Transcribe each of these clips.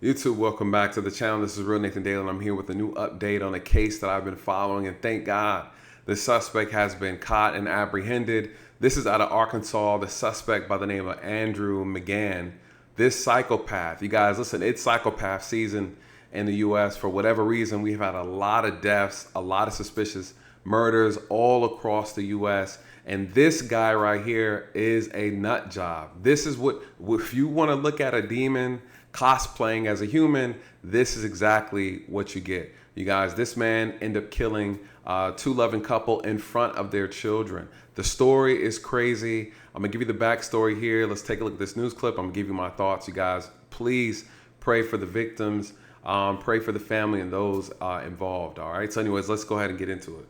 YouTube, welcome back to the channel. This is Real Nathan Daly, and I'm here with a new update on a case that I've been following. And thank God the suspect has been caught and apprehended. This is out of Arkansas. The suspect by the name of Andrew McGann. This psychopath, you guys, listen, it's psychopath season in the U.S. For whatever reason, we've had a lot of deaths, a lot of suspicious murders all across the U.S. And this guy right here is a nut job. This is what, if you want to look at a demon cosplaying as a human, this is exactly what you get. You guys, this man ended up killing two loving couple in front of their children. The story is crazy. I'm gonna give you the backstory here. Let's take a look at this news clip. I'm gonna give you my thoughts. You guys, please pray for the victims, pray for the family and those involved. All right, so anyways, let's go ahead and get into it.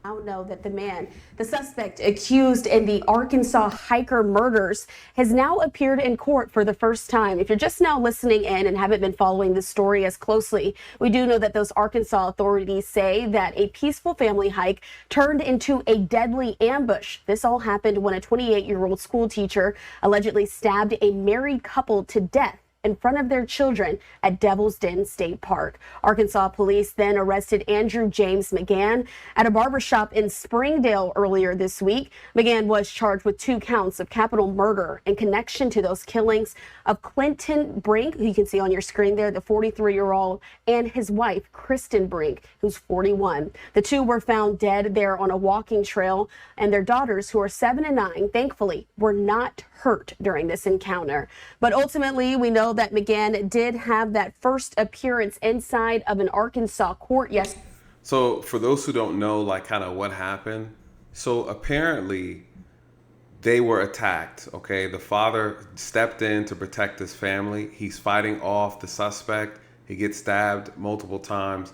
Now know that the suspect accused in the Arkansas hiker murders, has now appeared in court for the first time. If you're just now listening in and haven't been following this story as closely, we do know that those Arkansas authorities say that a peaceful family hike turned into a deadly ambush. This all happened when a 28-year-old school teacher allegedly stabbed a married couple to death in front of their children at Devil's Den State Park. Arkansas police then arrested Andrew James McGann at a barbershop in Springdale earlier this week. McGann was charged with 2 counts of capital murder in connection to those killings of Clinton Brink, who you can see on your screen there, the 43-year-old, and his wife, Kristen Brink, who's 41. The two were found dead there on a walking trail, and their daughters, who are 7 and 9, thankfully were not hurt during this encounter. But ultimately, we know that McGann did have that first appearance inside of an Arkansas court yesterday. So for those who don't know, like kind of what happened, so apparently they were attacked. Okay, the father stepped in to protect his family. He's fighting off the suspect. He gets stabbed multiple times.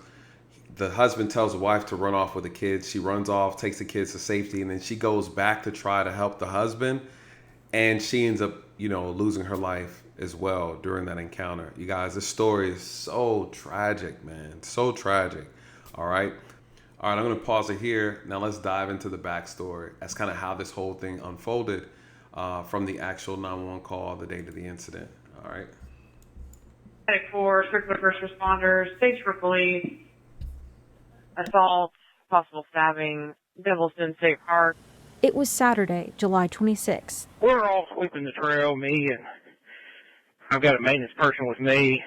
The husband tells the wife to run off with the kids. She runs off, takes the kids to safety, and then she goes back to try to help the husband, and she ends up, losing her life as well during that encounter. You guys, this story is so tragic, man. So tragic. All right. I'm going to pause it here. Now let's dive into the backstory. That's kind of how this whole thing unfolded from the actual 911 call the date of the incident. All right. For circular first responders, stage for police, assault, possible stabbing, Devil's Den State Park. It was Saturday, July 26th. We're all sweeping the trail, me and I've got a maintenance person with me,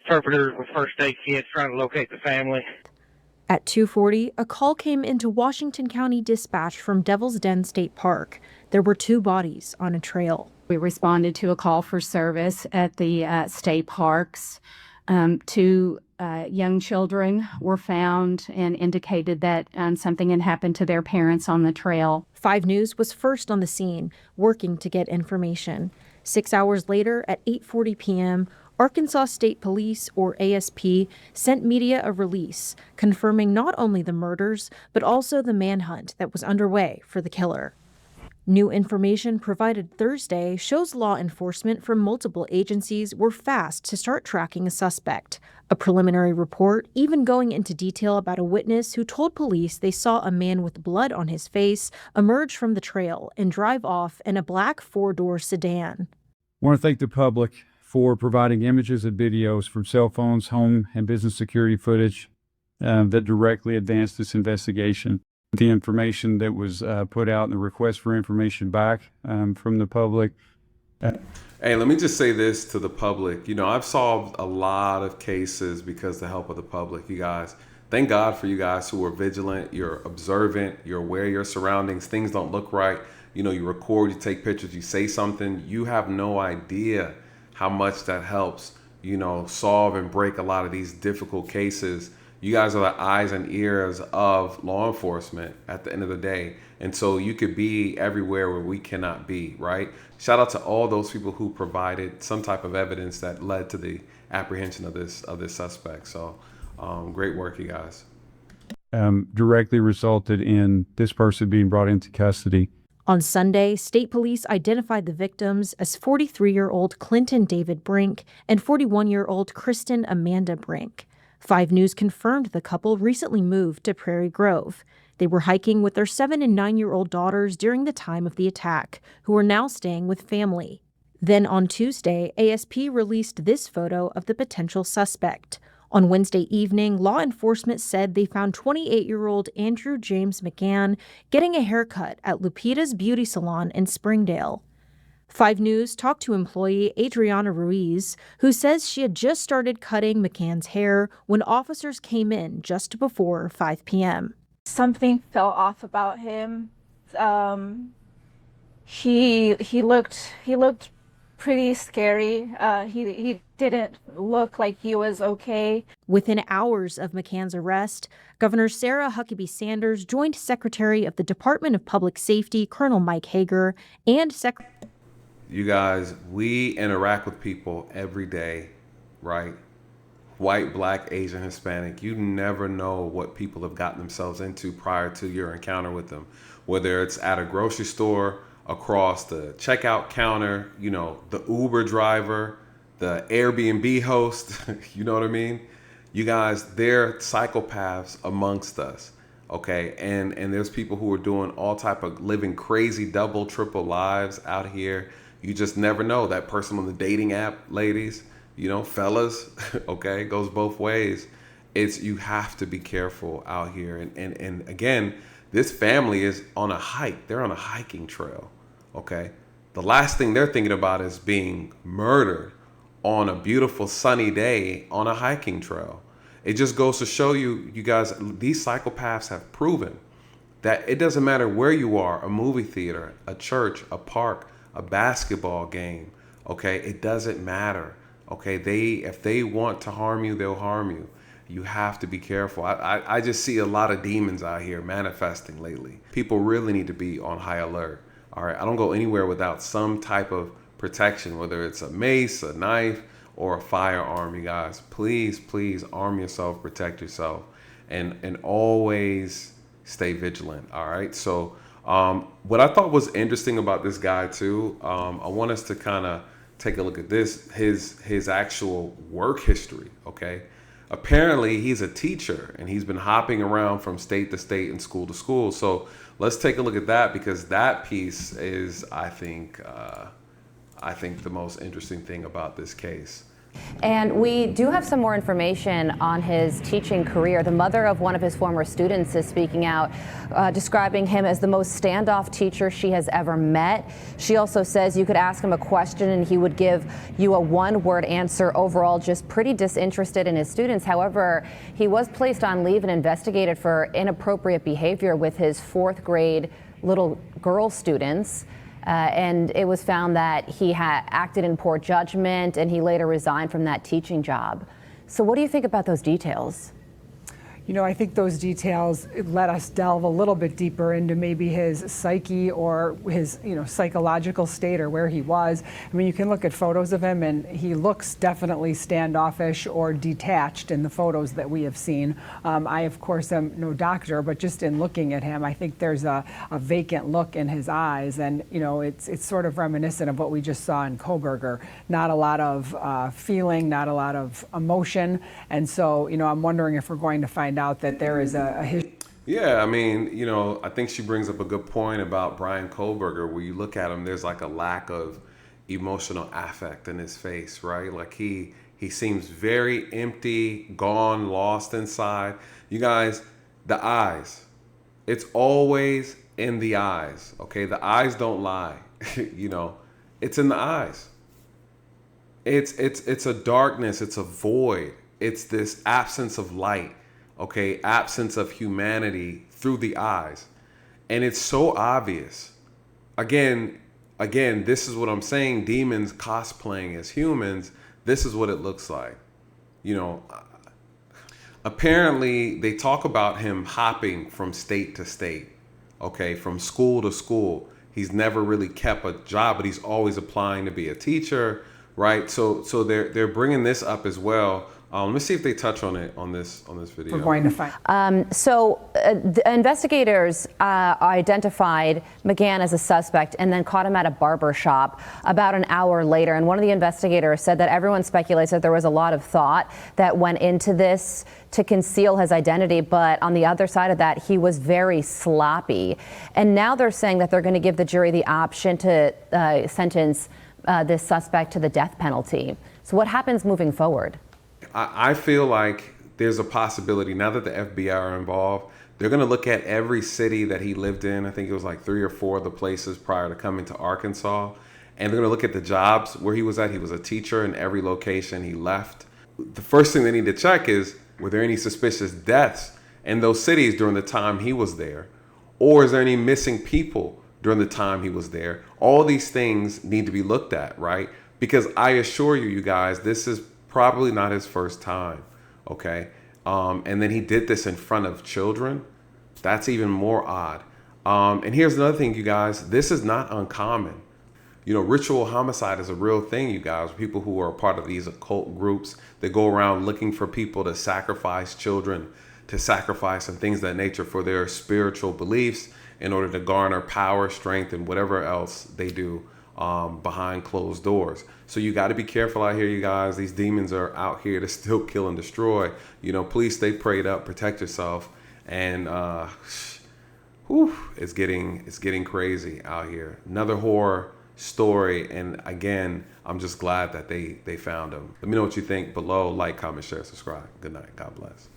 interpreters with first aid kits trying to locate the family. At 2:40, a call came into Washington County Dispatch from Devil's Den State Park. There were 2 bodies on a trail. We responded to a call for service at the state parks. 2 young children were found and indicated that something had happened to their parents on the trail. 5 News was first on the scene, working to get information. 6 hours later, at 8:40 p.m., Arkansas State Police, or ASP, sent media a release confirming not only the murders, but also the manhunt that was underway for the killer. New information provided Thursday shows law enforcement from multiple agencies were fast to start tracking a suspect. A preliminary report even going into detail about a witness who told police they saw a man with blood on his face emerge from the trail and drive off in a black 4-door sedan. I want to thank the public for providing images and videos from cell phones, home, and business security footage that directly advanced this investigation. The information that was put out and the request for information back from the public. Hey, let me just say this to the public. I've solved a lot of cases because of the help of the public, you guys. Thank God for you guys who are vigilant, you're observant, you're aware of your surroundings, things don't look right. You record, you take pictures, you say something. You have no idea how much that helps, solve and break a lot of these difficult cases. You guys are the eyes and ears of law enforcement at the end of the day. And so you could be everywhere where we cannot be, right? Shout out to all those people who provided some type of evidence that led to the apprehension of this suspect. So great work, you guys. Directly resulted in this person being brought into custody. On Sunday, state police identified the victims as 43-year-old Clinton David Brink and 41-year-old Kristen Amanda Brink. 5 News confirmed the couple recently moved to Prairie Grove. They were hiking with their 7- and 9-year-old daughters during the time of the attack, who are now staying with family. Then on Tuesday, ASP released this photo of the potential suspect. On Wednesday evening, law enforcement said they found 28-year-old Andrew James McGann getting a haircut at Lupita's Beauty Salon in Springdale. 5 News talked to employee Adriana Ruiz, who says she had just started cutting McGann's hair when officers came in just before 5 p.m. Something felt off about him. He looked pretty scary. He didn't look like he was okay. Within hours of McGann's arrest, Governor Sarah Huckabee Sanders joined Secretary of the Department of Public Safety, Colonel Mike Hager, and You guys, we interact with people every day, right? White, black, Asian, Hispanic. You never know what people have gotten themselves into prior to your encounter with them. Whether it's at a grocery store, across the checkout counter, you know, the Uber driver, the Airbnb host, you know what I mean? You guys, they're psychopaths amongst us, okay? And there's people who are doing all type of living crazy double, triple lives out here. You just never know. That person on the dating app, ladies, you know, fellas, okay, it goes both ways. You have to be careful out here. And again, this family is on a hike. They're on a hiking trail, okay? The last thing they're thinking about is being murdered on a beautiful sunny day on a hiking trail. It just goes to show you, you guys, these psychopaths have proven that it doesn't matter where you are, a movie theater, a church, a park, a basketball game, okay? It doesn't matter, okay? If they want to harm you, they'll harm you. You have to be careful. I just see a lot of demons out here manifesting lately. People really need to be on high alert, all right? I don't go anywhere without some type of protection, whether it's a mace, a knife, or a firearm, you guys. Please, please arm yourself, protect yourself, and always stay vigilant, all right? So what I thought was interesting about this guy too, I want us to kind of take a look at this, his actual work history, okay? Apparently he's a teacher and he's been hopping around from state to state and school to school. So let's take a look at that, because that piece is, I think the most interesting thing about this case. And we do have some more information on his teaching career. The mother of one of his former students is speaking out, describing him as the most standoff teacher she has ever met. She also says you could ask him a question and he would give you a one-word answer. Overall, just pretty disinterested in his students. However, he was placed on leave and investigated for inappropriate behavior with his 4th grade little girl students. And it was found that he had acted in poor judgment, and he later resigned from that teaching job. So what do you think about those details? You know, I think those details let us delve a little bit deeper into maybe his psyche or his, psychological state or where he was. I mean, you can look at photos of him and he looks definitely standoffish or detached in the photos that we have seen. I, of course, am no doctor, but just in looking at him, I think there's a vacant look in his eyes. And, it's sort of reminiscent of what we just saw in Kohberger. Not a lot of feeling, not a lot of emotion. And so, I'm wondering if we're going to find out that there is a history. Yeah, I mean, I think she brings up a good point about Brian Kohberger, where you look at him, there's like a lack of emotional affect in his face, right? Like he seems very empty, gone, lost inside. You guys, the eyes, it's always in the eyes, okay? The eyes don't lie, it's in the eyes. It's a darkness, it's a void. It's this absence of light. Okay, absence of humanity through the eyes. And it's so obvious. Again, this is what I'm saying. Demons cosplaying as humans. This is what it looks like. Apparently they talk about him hopping from state to state. Okay, from school to school. He's never really kept a job, but he's always applying to be a teacher, right? So they're bringing this up as well. Let me see if they touch on it on this video. We're going to find. The investigators identified McGann as a suspect and then caught him at a barber shop about an hour later. And one of the investigators said that everyone speculates that there was a lot of thought that went into this to conceal his identity. But on the other side of that, he was very sloppy. And now they're saying that they're going to give the jury the option to sentence this suspect to the death penalty. So what happens moving forward? I feel like there's a possibility now that the FBI are involved, they're going to look at every city that he lived in. I think it was like 3 or 4 of the places prior to coming to Arkansas. And they're going to look at the jobs where he was at. He was a teacher in every location he left. The first thing they need to check is, were there any suspicious deaths in those cities during the time he was there? Or is there any missing people during the time he was there? All these things need to be looked at, right? Because I assure you, you guys, this is probably not his first time, okay? And then he did this in front of children. That's even more odd. And here's another thing, you guys. This is not uncommon. You know, ritual homicide is a real thing, you guys. People who are a part of these occult groups that go around looking for people to sacrifice children, to sacrifice and things of that nature for their spiritual beliefs in order to garner power, strength, and whatever else they do behind closed doors. So you got to be careful out here, you guys. These demons are out here to still kill and destroy. You know, please stay prayed up, protect yourself, and it's getting crazy out here. Another horror story, and again, I'm just glad that they found him. Let me know what you think below. Like, comment, share, subscribe. Good night. God bless.